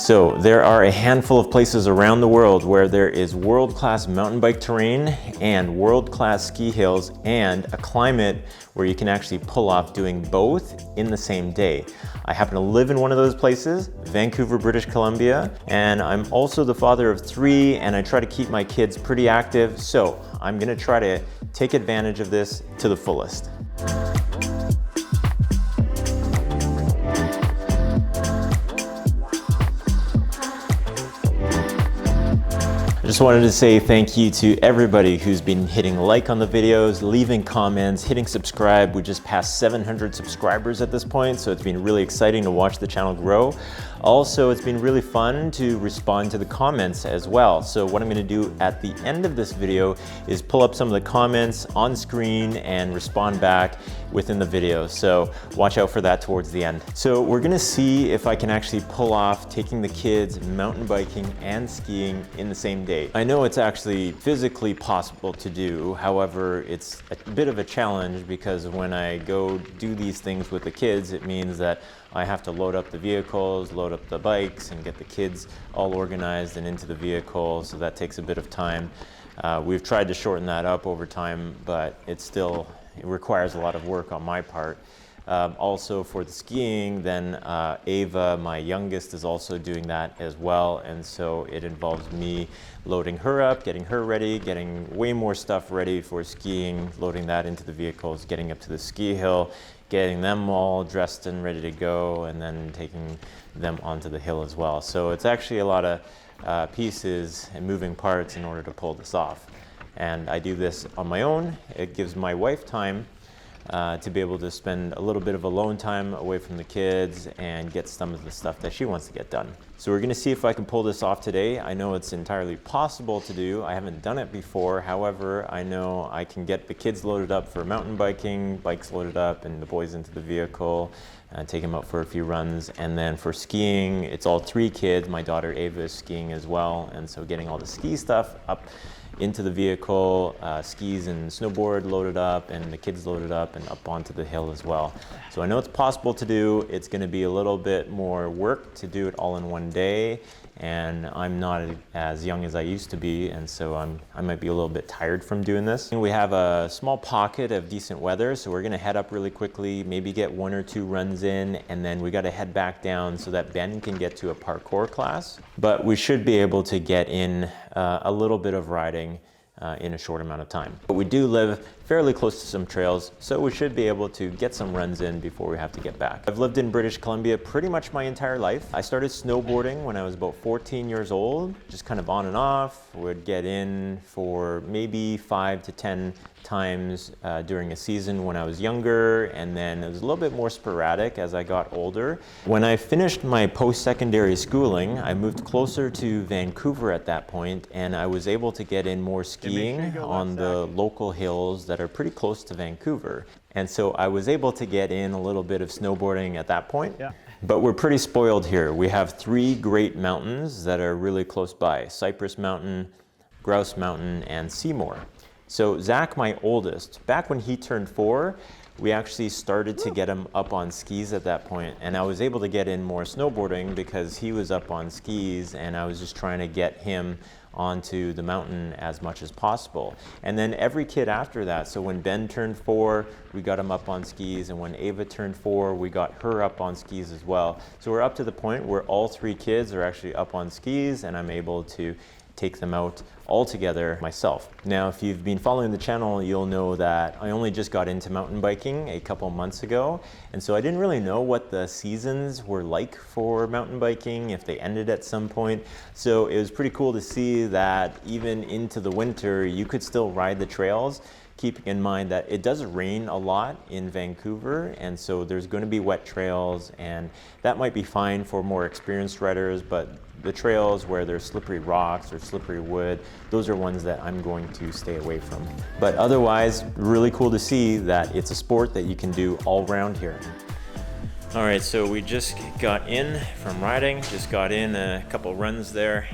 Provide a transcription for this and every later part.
So there are a handful of places around the world where there is world-class mountain bike terrain and world-class ski hills and a climate where you can actually pull off doing both in the same day. I happen to live in one of those places, Vancouver, British Columbia, and I'm also the father of 3 and I try to keep my kids pretty active, so I'm gonna try to take advantage of this to the fullest. I just wanted to say thank you to everybody who's been hitting like on the videos, leaving comments, hitting subscribe. We just passed 700 subscribers at this point, so it's been really exciting to watch the channel grow. Also, it's been really fun to respond to the comments as well. So what I'm gonna do at the end of this video is pull up some of the comments on screen and respond back within the video. So watch out for that towards the end. So we're gonna see if I can actually pull off taking the kids mountain biking and skiing in the same day. I know it's actually physically possible to do. However, it's a bit of a challenge because when I go do these things with the kids, it means that I have to load up the vehicles, load up the bikes, and get the kids all organized and into the vehicle, so that takes a bit of time. We've tried to shorten that up over time, but it requires a lot of work on my part. Also for the skiing, then Ava, my youngest, is also doing that as well, and so it involves me loading her up, getting her ready, getting way more stuff ready for skiing, loading that into the vehicles, getting up to the ski hill, getting them all dressed and ready to go, and then taking them onto the hill as well. So it's actually a lot of pieces and moving parts in order to pull this off. And I do this on my own. It gives my wife time to be able to spend a little bit of alone time away from the kids and get some of the stuff that she wants to get done. So we're gonna see if I can pull this off today. I know it's entirely possible to do. I haven't done it before. However, I know I can get the kids loaded up for mountain biking, bikes loaded up, and the boys into the vehicle, and take them out for a few runs. And then for skiing, it's all 3 kids. My daughter Ava is skiing as well. And so getting all the ski stuff up into the vehicle, skis and snowboard loaded up, and the kids loaded up and up onto the hill as well. So I know it's possible to do. It's gonna be a little bit more work to do it all in one day, and I'm not as young as I used to be, and so I might be a little bit tired from doing this. We have a small pocket of decent weather, so we're gonna head up really quickly, maybe get 1 or 2 runs in, and then we gotta head back down so that Ben can get to a parkour class. But we should be able to get in a little bit of riding in a short amount of time. But we do live fairly close to some trails, so we should be able to get some runs in before we have to get back. I've lived in British Columbia pretty much my entire life. I started snowboarding when I was about 14 years old, just kind of on and off. Would get in for maybe 5 to 10 times during a season when I was younger, and then it was a little bit more sporadic as I got older. When I finished my post-secondary schooling, I moved closer to Vancouver at that point, and I was able to get in more skiing on the local hills that are pretty close to Vancouver. And so I was able to get in a little bit of snowboarding at that point. Yeah. But we're pretty spoiled here. We have 3 great mountains that are really close by: Cypress Mountain, Grouse Mountain, and Seymour. So Zach, my oldest, back when he turned 4, we actually started to get him up on skis at that point, and I was able to get in more snowboarding because he was up on skis, and I was just trying to get him onto the mountain as much as possible. And then every kid after that, so when Ben turned 4, we got him up on skis, and when Ava turned 4, we got her up on skis as well. So we're up to the point where all 3 kids are actually up on skis, and I'm able to take them out all together myself. Now, if you've been following the channel, you'll know that I only just got into mountain biking a couple months ago, and so I didn't really know what the seasons were like for mountain biking, if they ended at some point. So it was pretty cool to see that even into the winter, you could still ride the trails, keeping in mind that it does rain a lot in Vancouver, and so there's going to be wet trails, and that might be fine for more experienced riders, but the trails where there's slippery rocks or slippery wood, those are ones that I'm going to stay away from. But otherwise, really cool to see that it's a sport that you can do all around here. All right, so we just got in from riding, just got in a couple runs there.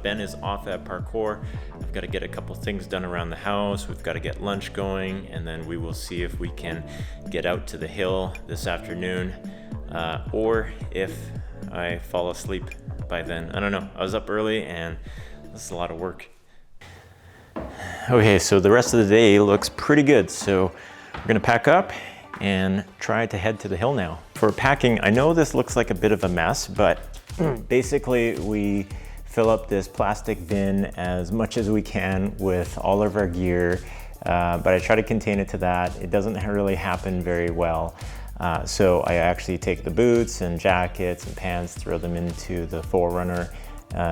Ben is off at parkour. I've got to get a couple things done around the house. We've got to get lunch going, and then we will see if we can get out to the hill this afternoon, or if I fall asleep by then. I don't know, I was up early and this is a lot of work. Okay, so the rest of the day looks pretty good. So we're gonna pack up and try to head to the hill now. For packing, I know this looks like a bit of a mess, but basically we fill up this plastic bin as much as we can with all of our gear, but I try to contain it to that. It doesn't really happen very well. So I actually take the boots and jackets and pants, throw them into the 4Runner,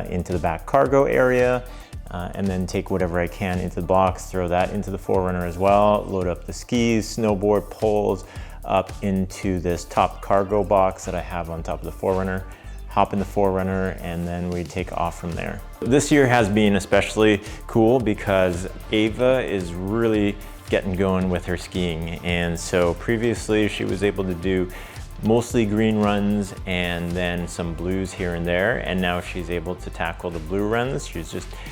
into the back cargo area, and then take whatever I can into the box, throw that into the 4Runner as well, load up the skis, snowboard, poles up into this top cargo box that I have on top of the 4Runner, hop in the 4Runner, and then we take off from there. This year has been especially cool because Ava is really getting going with her skiing. And so previously she was able to do mostly green runs and then some blues here and there, and now she's able to tackle the blue runs.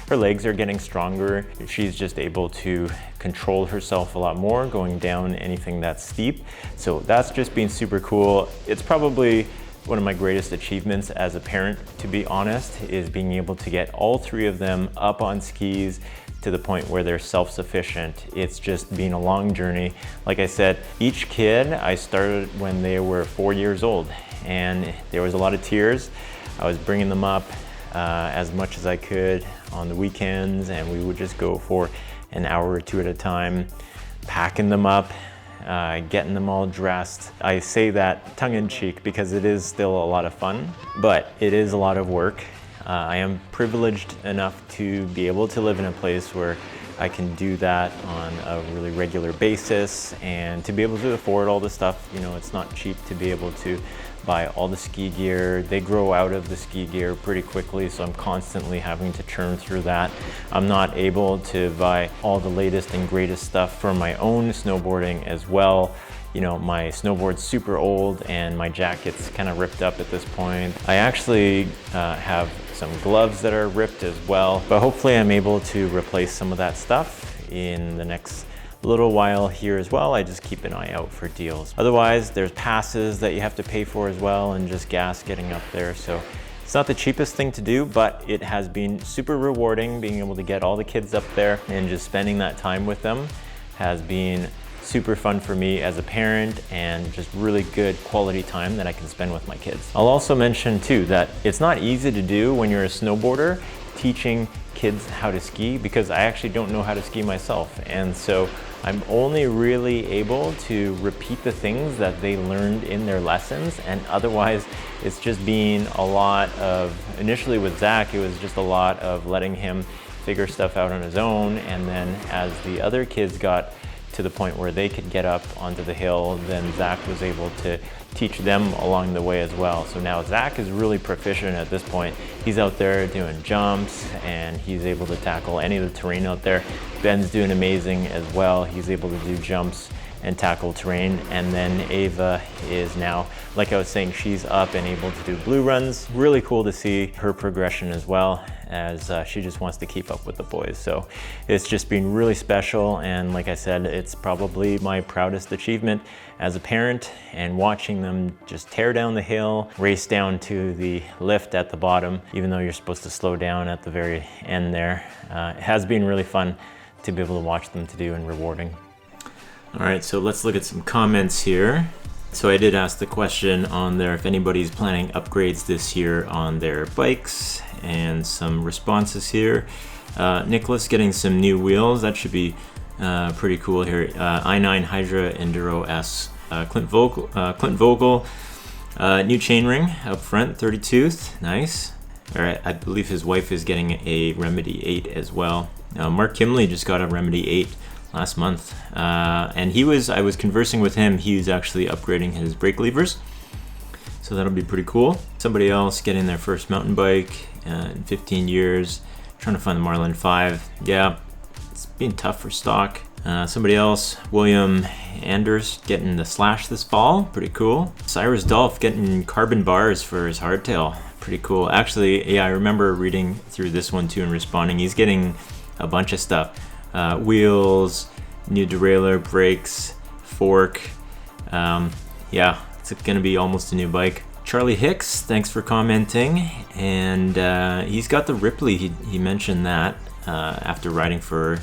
Her legs are getting stronger. She's just able to control herself a lot more going down anything that's steep. So that's just been super cool. It's probably one of my greatest achievements as a parent, to be honest, is being able to get all three of them up on skis to the point where they're self-sufficient. It's just been a long journey. Like I said, each kid I started when they were 4 years old, and there was a lot of tears. I was bringing them up as much as I could on the weekends, and we would just go for an hour or two at a time, packing them up, getting them all dressed. I say that tongue-in-cheek because it is still a lot of fun, but it is a lot of work. I am privileged enough to be able to live in a place where I can do that on a really regular basis and to be able to afford all the stuff. You know, it's not cheap to be able to buy all the ski gear. They grow out of the ski gear pretty quickly, so I'm constantly having to churn through that. I'm not able to buy all the latest and greatest stuff for my own snowboarding as well. You know, my snowboard's super old and my jacket's kind of ripped up at this point. I actually have some gloves that are ripped as well, but hopefully I'm able to replace some of that stuff in the next little while here as well. I just keep an eye out for deals. Otherwise, there's passes that you have to pay for as well and just gas getting up there. So it's not the cheapest thing to do, but it has been super rewarding being able to get all the kids up there and just spending that time with them has been super fun for me as a parent and just really good quality time that I can spend with my kids. I'll also mention too that it's not easy to do when you're a snowboarder, teaching kids how to ski, because I actually don't know how to ski myself. And so I'm only really able to repeat the things that they learned in their lessons, and otherwise it's just been a lot of, initially with Zach, it was just a lot of letting him figure stuff out on his own, and then as the other kids got to the point where they could get up onto the hill, then Zach was able to teach them along the way as well. So now Zach is really proficient at this point. He's out there doing jumps and he's able to tackle any of the terrain out there. Ben's doing amazing as well. He's able to do jumps and tackle terrain. And then Ava is now, like I was saying, she's up and able to do blue runs. Really cool to see her progression as well, as she just wants to keep up with the boys. So it's just been really special, and like I said, it's probably my proudest achievement as a parent, and watching them just tear down the hill, race down to the lift at the bottom, even though you're supposed to slow down at the very end there. It has been really fun to be able to watch them to do, and rewarding. All right, so let's look at some comments here. So I did ask the question on there if anybody's planning upgrades this year on their bikes, and some responses here. Nicholas getting some new wheels, that should be pretty cool here. i9 Hydra Enduro S. Clint Vogel, new chainring up front, 30 tooth, nice. All right, I believe his wife is getting a Remedy 8 as well. Mark Kimley just got a Remedy 8 last month, and I was conversing with him, he was actually upgrading his brake levers, so that'll be pretty cool. Somebody else getting their first mountain bike in 15 years, trying to find the Marlin 5. Yeah, it's been tough for stock. Somebody else, William Anders, getting the Slash this fall, pretty cool. Cyrus Dolph getting carbon bars for his hardtail, pretty cool. Actually, yeah, I remember reading through this one too and responding. He's getting a bunch of stuff. Wheels, new derailleur, brakes, fork. Yeah, it's gonna be almost a new bike. Charlie Hicks, thanks for commenting. And he's got the Ripley. He mentioned that after riding for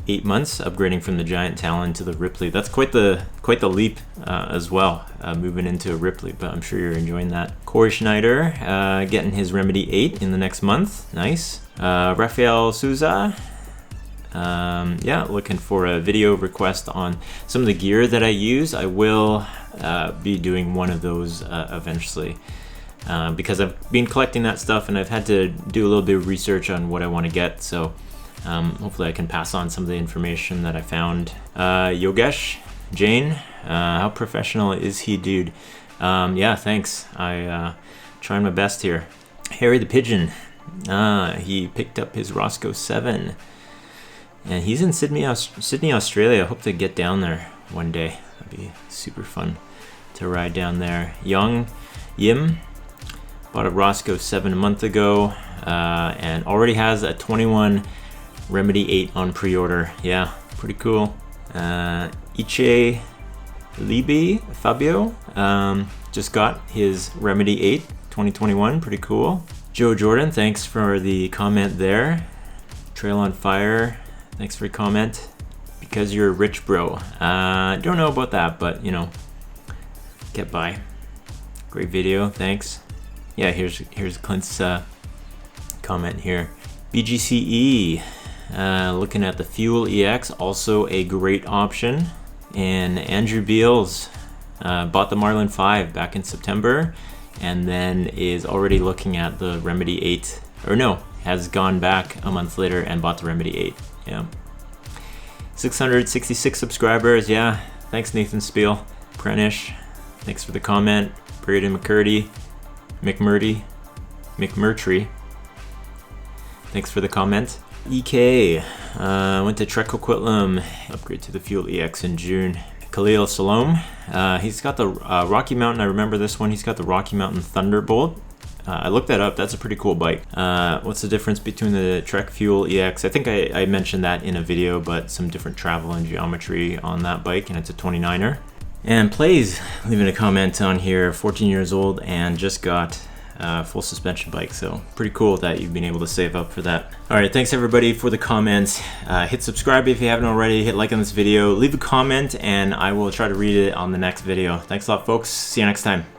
8 months, upgrading from the Giant Talon to the Ripley. That's quite the leap as well, moving into a Ripley, but I'm sure you're enjoying that. Corey Schneider getting his Remedy 8 in the next month. Nice. Rafael Souza, yeah, looking for a video request on some of the gear that I use. I will be doing one of those eventually, because I've been collecting that stuff and I've had to do a little bit of research on what I want to get. So hopefully I can pass on some of the information that I found. Yogesh Jain, how professional is he, dude? Yeah, thanks. I trying my best here. Harry the Pigeon, he picked up his Roscoe 7, and he's in Sydney, Australia. I hope to get down there one day. That'd be super fun to ride down there. Young Yim bought a Roscoe 7 a month ago, and already has a 21 Remedy 8 on pre-order. Yeah, pretty cool. Iche Libi Fabio just got his Remedy 8 2021. Pretty cool. Joe Jordan, thanks for the comment there. Trail on Fire, thanks for your comment. Because you're a rich bro. Don't know about that, but you know, get by. Great video, thanks. Yeah, here's Clint's comment here. BGCE. Looking at the Fuel EX, also a great option. And Andrew Beals bought the Marlin 5 back in September, and then is already looking at the Remedy 8, or no, has gone back a month later and bought the Remedy 8. Yeah. 666 subscribers. Yeah, thanks Nathan Spiel. Prentish, thanks for the comment. Braden McMurtry, thanks for the comment. EK, went to Trek Coquitlam, upgrade to the Fuel EX in June. Khalil Salom, he's got the Rocky Mountain. I remember this one. He's got the Rocky Mountain Thunderbolt. I looked that up. That's a pretty cool bike. What's the difference between the Trek Fuel EX? I think I mentioned that in a video, but some different travel and geometry on that bike, and it's a 29er. And Plays leaving a comment on here, 14 years old and just got full suspension bike. So pretty cool that you've been able to save up for that. All right, thanks everybody for the comments. Hit subscribe if you haven't already. Hit like on this video. Leave a comment and I will try to read it on the next video. Thanks a lot, folks. See you next time.